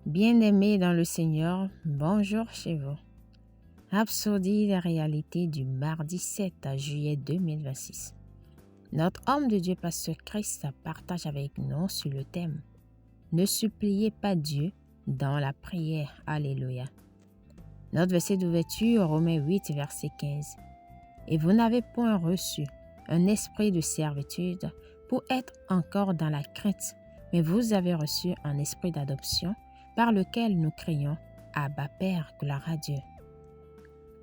Bien-aimés dans le Seigneur, bonjour chez vous. Absurdie la réalité du mardi 7 juillet 2026. Notre homme de Dieu, Pasteur Christ, partage avec nous sur le thème « Ne suppliez pas Dieu dans la prière ». Alléluia. Notre verset d'ouverture, Romains 8, verset 15. « Et vous n'avez point reçu un esprit de servitude pour être encore dans la crainte, mais vous avez reçu un esprit d'adoption par lequel nous crions « Abba Père, gloire à Dieu ».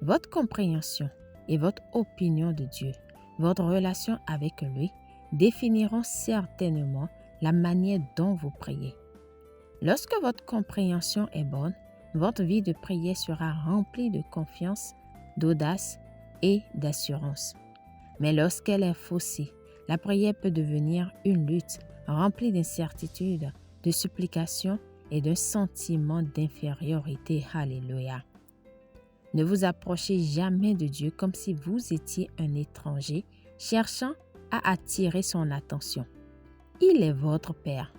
Votre compréhension et votre opinion de Dieu, votre relation avec lui, définiront certainement la manière dont vous priez. Lorsque votre compréhension est bonne, votre vie de prière sera remplie de confiance, d'audace et d'assurance. Mais lorsqu'elle est faussée, la prière peut devenir une lutte remplie d'incertitude, de supplication et d'un sentiment d'infériorité. Alléluia. Ne vous approchez jamais de Dieu comme si vous étiez un étranger cherchant à attirer son attention. Il est votre Père.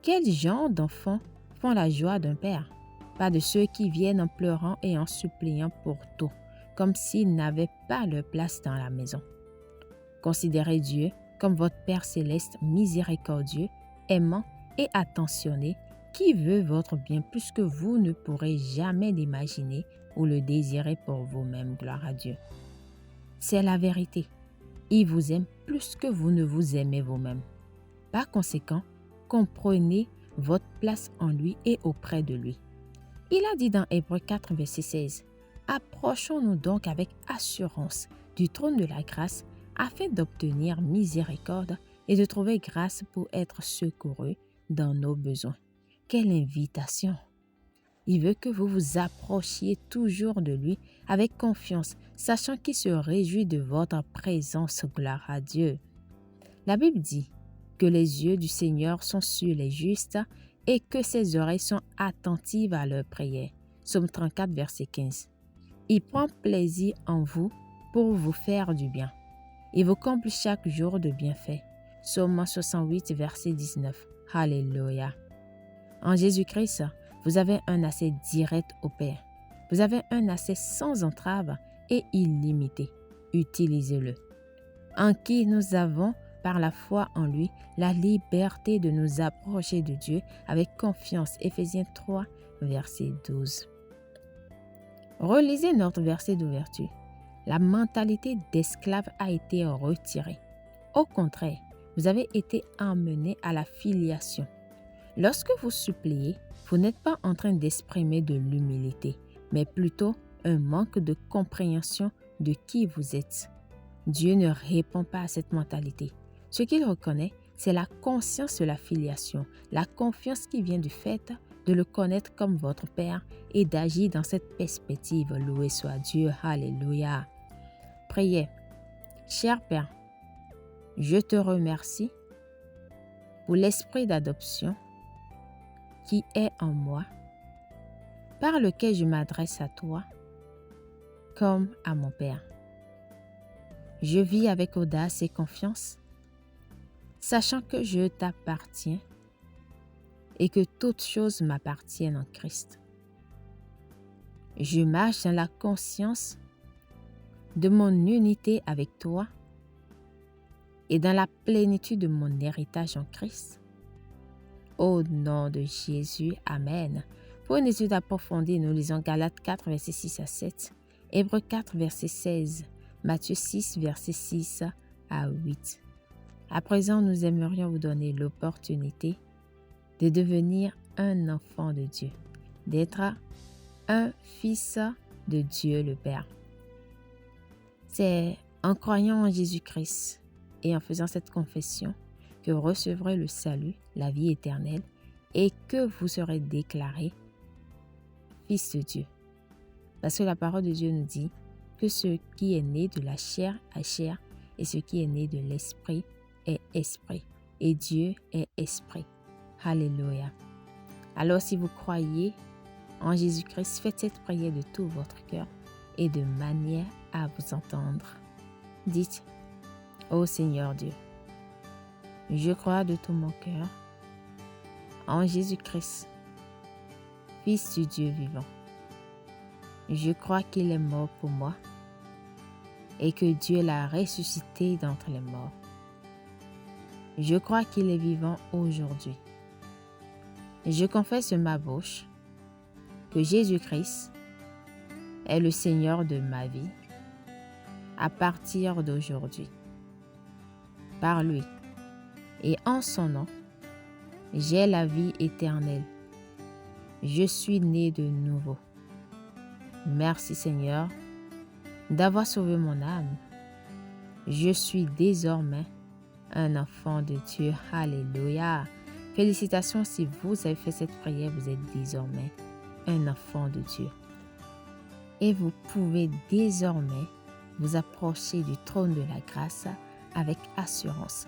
Quel genre d'enfants font la joie d'un père? Pas de ceux qui viennent en pleurant et en suppliant pour tout, comme s'ils n'avaient pas leur place dans la maison. Considérez Dieu comme votre Père céleste miséricordieux, aimant et attentionné, qui veut votre bien plus que vous ne pourrez jamais l'imaginer ou le désirer pour vous-même. Gloire à Dieu. C'est la vérité. Il vous aime plus que vous ne vous aimez vous-même. Par conséquent, comprenez votre place en lui et auprès de lui. Il a dit dans Hébreux 4, verset 16, « Approchons-nous donc avec assurance du trône de la grâce afin d'obtenir miséricorde et de trouver grâce pour être secourus dans nos besoins. » Quelle invitation! Il veut que vous vous approchiez toujours de lui avec confiance, sachant qu'il se réjouit de votre présence. Gloire à Dieu. La Bible dit que les yeux du Seigneur sont sur les justes et que ses oreilles sont attentives à leurs prières. Psaume 34, verset 15. Il prend plaisir en vous pour vous faire du bien. Il vous comble chaque jour de bienfaits. Psaume 68, verset 19. Alléluia. En Jésus-Christ, vous avez un accès direct au Père. Vous avez un accès sans entrave et illimité. Utilisez-le. En qui nous avons, par la foi en lui, la liberté de nous approcher de Dieu avec confiance. Éphésiens 3, verset 12. Relisez notre verset d'ouverture. La mentalité d'esclave a été retirée. Au contraire, vous avez été emmenés à la filiation. Lorsque vous suppliez, vous n'êtes pas en train d'exprimer de l'humilité, mais plutôt un manque de compréhension de qui vous êtes. Dieu ne répond pas à cette mentalité. Ce qu'il reconnaît, c'est la conscience de la filiation, la confiance qui vient du fait de le connaître comme votre Père et d'agir dans cette perspective. Loué soit Dieu. Alléluia. Priez. Cher Père, je te remercie pour l'esprit d'adoption qui est en moi, par lequel je m'adresse à toi comme à mon Père. Je vis avec audace et confiance, sachant que je t'appartiens et que toutes choses m'appartiennent en Christ. Je marche dans la conscience de mon unité avec toi et dans la plénitude de mon héritage en Christ. Au nom de Jésus, Amen. Pour une étude approfondie, nous lisons Galates 4, verset 6 à 7, Hébreux 4, verset 16, Matthieu 6, verset 6 à 8. À présent, nous aimerions vous donner l'opportunité de devenir un enfant de Dieu, d'être un fils de Dieu le Père. C'est en croyant en Jésus-Christ et en faisant cette confession que vous recevrez le salut, la vie éternelle, et que vous serez déclaré fils de Dieu. Parce que la parole de Dieu nous dit que ce qui est né de la chair est chair, et ce qui est né de l'esprit est esprit. Et Dieu est esprit. Alléluia. Alors si vous croyez en Jésus-Christ, faites cette prière de tout votre cœur et de manière à vous entendre. Dites, ô Seigneur Dieu, je crois de tout mon cœur en Jésus-Christ Fils du Dieu vivant. Je crois qu'il est mort pour moi et que Dieu l'a ressuscité d'entre les morts. Je crois qu'il est vivant aujourd'hui. Je confesse de ma bouche que Jésus-Christ est le Seigneur de ma vie à partir d'aujourd'hui. Par lui et en son nom, j'ai la vie éternelle. Je suis né de nouveau. Merci Seigneur d'avoir sauvé mon âme. Je suis désormais un enfant de Dieu. Alléluia. Félicitations si vous avez fait cette prière, vous êtes désormais un enfant de Dieu. Et vous pouvez désormais vous approcher du trône de la grâce avec assurance.